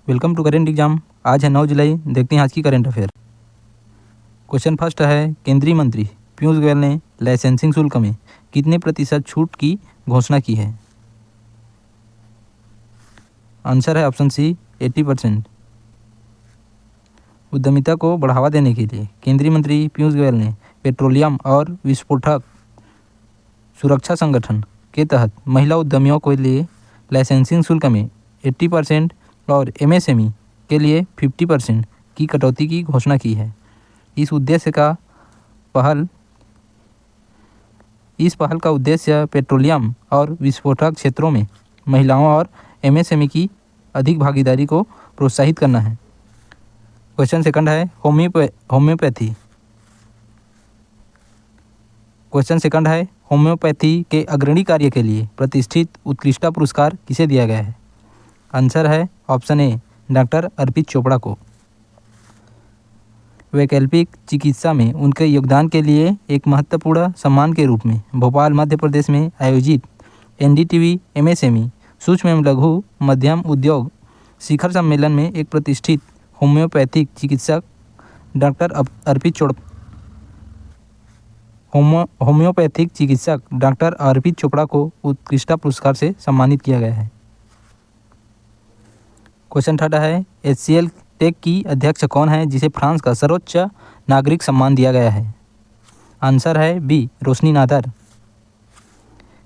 Welcome to current exam. आज है 9 जुलाई। देखते हैं आज की करेंट अफेयर। क्वेश्चन फर्स्ट है, केंद्रीय मंत्री पीयूष गोयल ने लाइसेंसिंग शुल्क में कितने प्रतिशत छूट की घोषणा की है? आंसर है ऑप्शन सी 80%। उद्यमिता को बढ़ावा देने के लिए केंद्रीय मंत्री पीयूष गोयल ने पेट्रोलियम और विस्फोटक सुरक्षा संगठन के तहत महिला उद्यमियों के लिए लाइसेंसिंग शुल्क में 80% और एमएसएमई के लिए 50% की कटौती की घोषणा की है। इस पहल का उद्देश्य पेट्रोलियम और विस्फोटक क्षेत्रों में महिलाओं और एमएसएमई की अधिक भागीदारी को प्रोत्साहित करना है। क्वेश्चन सेकंड है, होम्योपैथी के अग्रणी कार्य के लिए प्रतिष्ठित उत्कृष्टता पुरस्कार किसे दिया गया है? आंसर है ऑप्शन ए डॉक्टर अर्पित चोपड़ा को। वैकल्पिक चिकित्सा में उनके योगदान के लिए एक महत्वपूर्ण सम्मान के रूप में भोपाल मध्य प्रदेश में आयोजित एनडीटीवी एमएसएमई सूक्ष्म एवं लघु मध्यम उद्योग शिखर सम्मेलन में एक प्रतिष्ठित होम्योपैथिक चिकित्सक डॉक्टर अर्पित चोपड़ा को उत्कृष्टता पुरस्कार से सम्मानित किया गया है। क्वेश्चन थर्ड है, HCL टेक की अध्यक्ष कौन है जिसे फ्रांस का सर्वोच्च नागरिक सम्मान दिया गया है? आंसर है बी रोशनी नादर।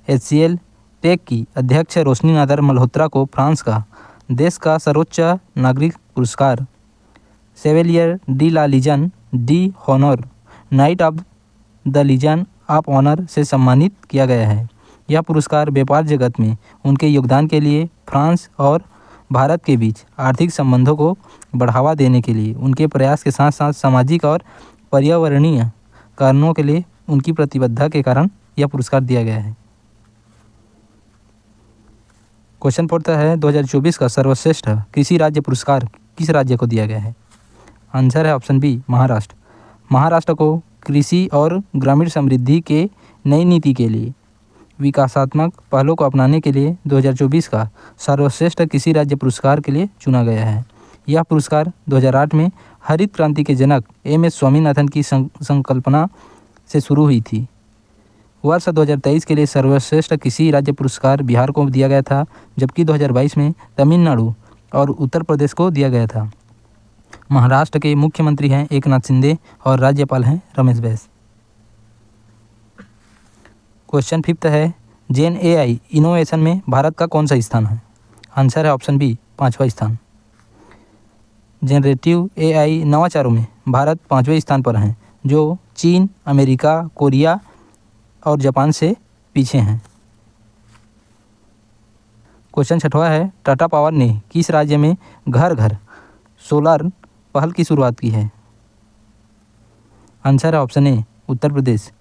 HCL टेक की अध्यक्ष रोशनी नादर मल्होत्रा को फ्रांस का देश का सर्वोच्च नागरिक पुरस्कार Chevalier de la Legion d'honneur Knight of the Legion of Honour से सम्मानित किया गया है। यह पुरस्कार व्यापार जगत में उनके योगदान के लिए फ्रांस और भारत के बीच आर्थिक संबंधों को बढ़ावा देने के लिए उनके प्रयास के साथ साथ सामाजिक और पर्यावरणीय कारणों के लिए उनकी प्रतिबद्धता के कारण यह पुरस्कार दिया गया है। क्वेश्चन फोर्थ है, 2024 का सर्वश्रेष्ठ कृषि राज्य पुरस्कार किस राज्य को दिया गया है? आंसर है ऑप्शन बी महाराष्ट्र। महाराष्ट्र को कृषि और ग्रामीण समृद्धि के नई नीति के लिए विकासात्मक पहलों को अपनाने के लिए 2024 का सर्वश्रेष्ठ कृषि राज्य पुरस्कार के लिए चुना गया है। यह पुरस्कार 2008 में हरित क्रांति के जनक एम.एस. स्वामीनाथन की संकल्पना से शुरू हुई थी। वर्ष 2023 के लिए सर्वश्रेष्ठ कृषि राज्य पुरस्कार बिहार को दिया गया था, जबकि 2022 में तमिलनाडु और उत्तर प्रदेश को दिया गया था। महाराष्ट्र के मुख्यमंत्री हैं एकनाथ शिंदे और राज्यपाल हैं रमेश बैस। क्वेश्चन फिफ्थ है, जेन एआई इनोवेशन में भारत का कौन सा स्थान है? आंसर है ऑप्शन बी 5वां स्थान। जनरेटिव एआई नवाचारों में भारत 5वें स्थान पर हैं, जो चीन, अमेरिका, कोरिया और जापान से पीछे हैं। क्वेश्चन छठवां है, टाटा पावर ने किस राज्य में घर घर सोलर पहल की शुरुआत की है? आंसर है option A Uttar Pradesh.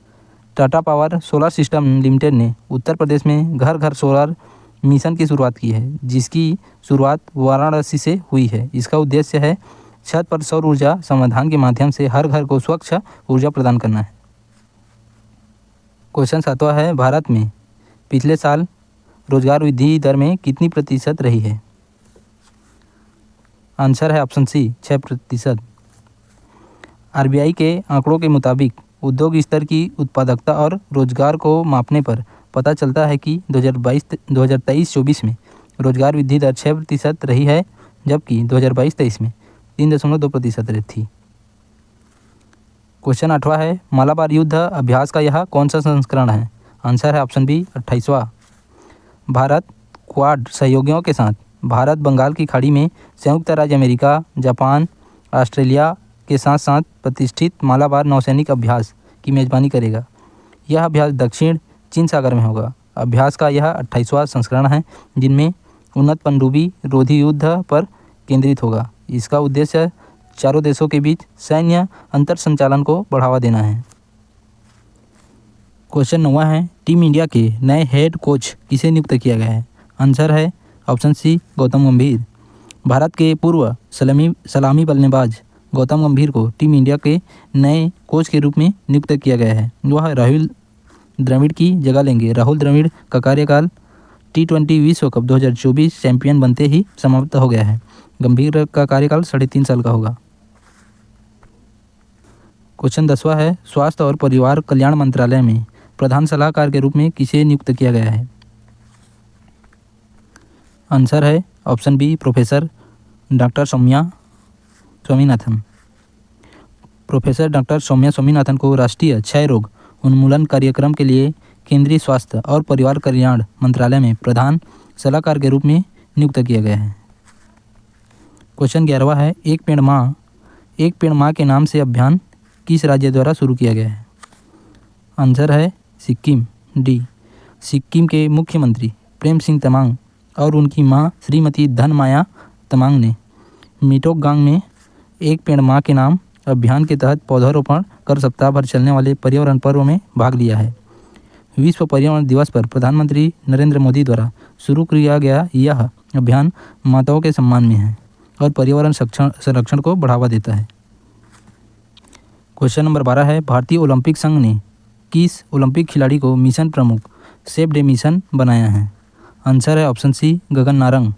Tata power solar system limited ने उत्तर प्रदेश में घर घर सोलर मिशन की शुरुआत की है, जिसकी शुरुआत वाराणसी से हुई है। इसका उद्देश्य है छत पर सौर ऊर्जा समाधान के माध्यम से हर घर को स्वच्छ ऊर्जा प्रदान करना है। क्वेश्चन सातवां है, भारत में पिछले साल रोजगार वृद्धि दर में कितनी प्रतिशत रही है? आंसर है ऑप्शन सी 6%। आरबीआई के आंकड़ों के मुताबिक उद्योग स्तर की उत्पादकता और रोजगार को मापने पर पता चलता है कि 2023-24 में रोजगार वृद्धि दर 6% रही है, जबकि 2022-23 में 3.2% रही थी। क्वेश्चन 8वां है, मालाबार युद्ध अभ्यास का यह कौन सा संस्करण है? आंसर है ऑप्शन बी 28वां। भारत क्वाड सहयोगियों के साथ भारत बंगाल की खाड़ी में संयुक्त राज्य अमेरिका, जापान, ऑस्ट्रेलिया के साथ साथ प्रतिष्ठित मालाबार नौसैनिक अभ्यास की मेजबानी करेगा। यह अभ्यास दक्षिण चीन सागर में होगा। अभ्यास का यह 28वां संस्करण है, जिनमें उन्नत पनडुब्बी रोधी युद्ध पर केंद्रित होगा। इसका उद्देश्य चारों देशों के बीच सैन्य अंतर संचालन को बढ़ावा देना है। क्वेश्चन 9वां है, टीम इंडिया के नए हेड कोच किसे नियुक्त किया गया है? आंसर है ऑप्शन सी गौतम गंभीर। भारत के पूर्व सलामी बल्लेबाज गौतम गंभीर को टीम इंडिया के नए कोच के रूप में नियुक्त किया गया है। वह राहुल द्रविड़ की जगह लेंगे। राहुल द्रविड़ का कार्यकाल T20 विश्व कप 2024 चैंपियन बनते ही समाप्त हो गया है। गंभीर का कार्यकाल 3.5 साल का होगा। क्वेश्चन 10वां है, स्वास्थ्य और परिवार कल्याण मंत्रालय में प्रधान सलाहकार के रूप में किसे नियुक्त किया गया है? आंसर है option B professor doctor Soumya Swaminathan. Professor doctor Soumya Swaminathan को राष्ट्रीय क्षय रोग उन्मूलन कार्यक्रम के लिए केंद्रीय स्वास्थ्य और परिवार कल्याण मंत्रालय में प्रधान सलाहकार के रूप में नियुक्त किया गया है। क्वेश्चन 11वां है, एक पेड़ माँ के नाम से अभियान किस राज्य द्वारा शुरू किया गया है? आंसर है सिक्किम, डी। सिक्किम के मुख्यमंत्री प्रेम सिंह तमांग और उनकी मां श्रीमती धन माया तमांग ने मिटोकगांग में एक पेड़ माँ के नाम अभियान के तहत पौधारोपण कर सप्ताह भर चलने वाले पर्यावरण पर्व में भाग लिया है। विश्व पर्यावरण दिवस पर प्रधानमंत्री नरेंद्र मोदी द्वारा शुरू किया गया यह अभियान माताओं के सम्मान में है और पर्यावरण संरक्षण को बढ़ावा देता है। क्वेश्चन नंबर 12 है, भारतीय ओलंपिक संघ ने किस ओलंपिक खिलाड़ी को मिशन प्रमुख सेफ डे मिशन बनाया है? आंसर है option C Gagan Narang.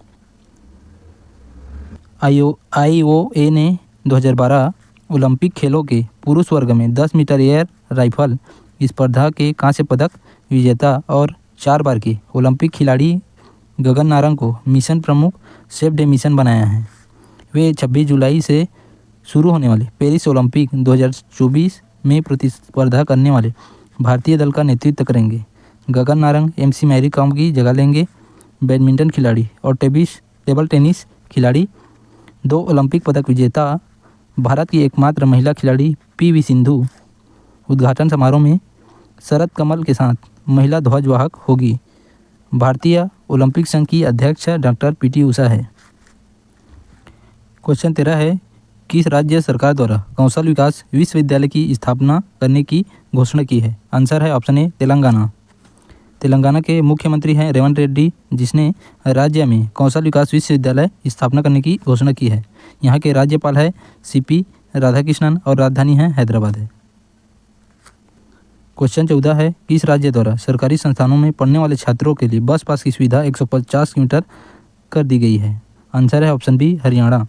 IOA ने 2012 ओलंपिक खेलों के पुरुष वर्ग में 10 मीटर एयर राइफल स्पर्धा के कांस्य पदक विजेता और 4 बार के ओलंपिक खिलाड़ी गगन नारंग को मिशन प्रमुख सेफ डे मिशन बनाया है। वे 26 जुलाई से शुरू होने वाले पेरिस ओलंपिक 2024 में प्रतिस्पर्धा करने वाले भारतीय दल का नेतृत्व करेंगे। Gagan Narang MC Mary com की जगह लेंगे। बैडमिंटन खिलाड़ी और टेबल टेनिस खिलाड़ी 2 ओलंपिक पदक विजेता भारत की एकमात्र महिला खिलाड़ी PV सिंधु उद्घाटन समारोह में शरद कमल के साथ महिला ध्वजवाहक होगी। भारतीय ओलंपिक संघ की अध्यक्ष डॉक्टर PT उषा है। क्वेश्चन 13 है, किस राज्य सरकार द्वारा कौशल विकास विश्वविद्यालय की स्थापना करने की घोषणा की है? आंसर है ऑप्शन ए तेलंगाना। तेलंगाना के मुख्यमंत्री हैं रेवंत रेड्डी, जिसने राज्य में कौशल विकास विश्वविद्यालय स्थापना करने की घोषणा की है। यहाँ के राज्यपाल है CP राधाकृष्णन और राजधानी है हैदराबाद है। क्वेश्चन 14 है, किस राज्य द्वारा सरकारी संस्थानों में पढ़ने वाले छात्रों के लिए बस पास की सुविधा 150 किलोमीटर कर दी गई है? आंसर है ऑप्शन बी हरियाणा।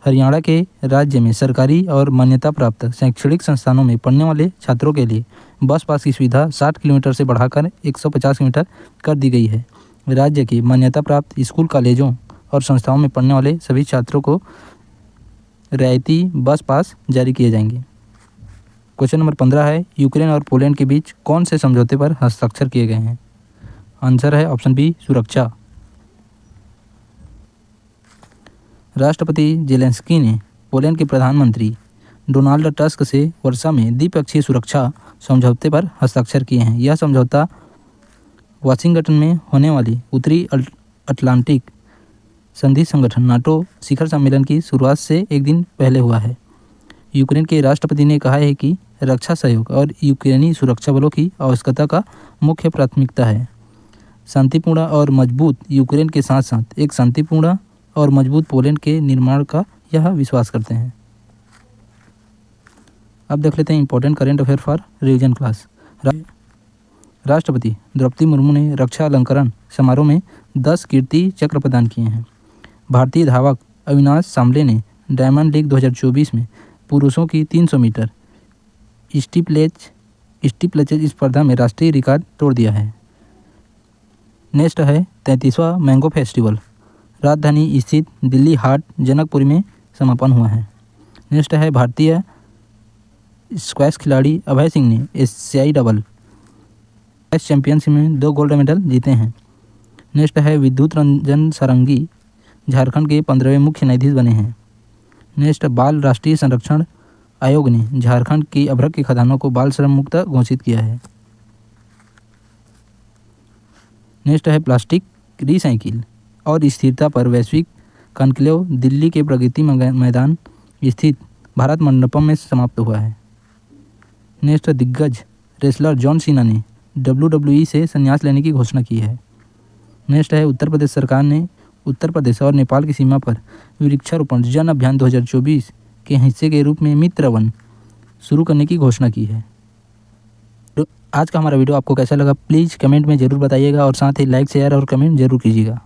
हरियाणा के राज्य में सरकारी और मान्यता प्राप्त शैक्षणिक संस्थानों में पढ़ने वाले छात्रों के लिए बस पास की सुविधा 60 किलोमीटर से बढ़ाकर 150 किलोमीटर कर दी गई है। राज्य की मान्यता प्राप्त स्कूल कॉलेजों और संस्थाओं में पढ़ने वाले सभी छात्रों को रियायती बस पास जारी किए जाएंगे। क्वेश्चन नंबर 15 है, यूक्रेन और पोलैंड के बीच कौन से समझौते पर हस्ताक्षर किए गए हैं? आंसर है ऑप्शन बी सुरक्षा। राष्ट्रपति जेलेंस्की ने पोलैंड के प्रधानमंत्री डोनाल्ड टस्क से वर्षा में द्विपक्षीय सुरक्षा समझौते पर हस्ताक्षर किए हैं। यह समझौता वाशिंगटन में होने वाली उत्तरी अटलांटिक संधि संगठन नाटो शिखर सम्मेलन की शुरुआत से एक दिन पहले हुआ है। यूक्रेन के राष्ट्रपति ने कहा है कि रक्षा सहयोग और यूक्रेनी सुरक्षा बलों की आवश्यकता का मुख्य प्राथमिकता है। शांतिपूर्ण और मजबूत यूक्रेन के साथ साथ एक शांतिपूर्ण और मजबूत पोलैंड के निर्माण का यह विश्वास करते हैं। अब देख लेते हैं important current affair for revision class. राष्ट्रपति द्रौपदी मुर्मू ने रक्षा अलंकरण समारोह में 10 कीर्ति चक्र प्रदान किए हैं। भारतीय धावक अविनाश सांबले ने डायमंड लीग 2024 में पुरुषों की 300 मीटर स्टीपलेचेज स्पर्धा में राष्ट्रीय रिकॉर्ड तोड़ दिया है। नेक्स्ट है 33वां मैंगो फेस्टिवल राजधानी स्थित दिल्ली हाट जनकपुरी में समापन हुआ है। नेक्स्ट है भारतीय स्क्वैश खिलाड़ी अभय सिंह ने एशियाई डबल चैंपियनशिप में 2 गोल्ड मेडल जीते हैं। नेक्स्ट है विद्युत रंजन सारंगी झारखंड के 15वें मुख्य न्यायाधीश बने हैं। नेक्स्ट बाल राष्ट्रीय संरक्षण आयोग ने झारखंड की अभ्रक की खदानों को बाल श्रम मुक्त घोषित किया है। नेक्स्ट है प्लास्टिक रिसाइकिल और स्थिरता पर वैश्विक कॉन्क्लेव दिल्ली के प्रगति मैदान स्थित भारत मंडपम में समाप्त हुआ है। नेक्स्ट दिग्गज रेसलर जॉन सीना ने WWE से संन्यास लेने की घोषणा की है। नेक्स्ट है उत्तर प्रदेश सरकार ने उत्तर प्रदेश और नेपाल की सीमा पर वृक्षारोपण जन अभियान 2024 के हिस्से के रूप में मित्र वन शुरू करने की घोषणा की है। तो आज का हमारा वीडियो आपको कैसा लगा प्लीज़ कमेंट में ज़रूर बताइएगा और साथ ही लाइक शेयर और कमेंट जरूर कीजिएगा।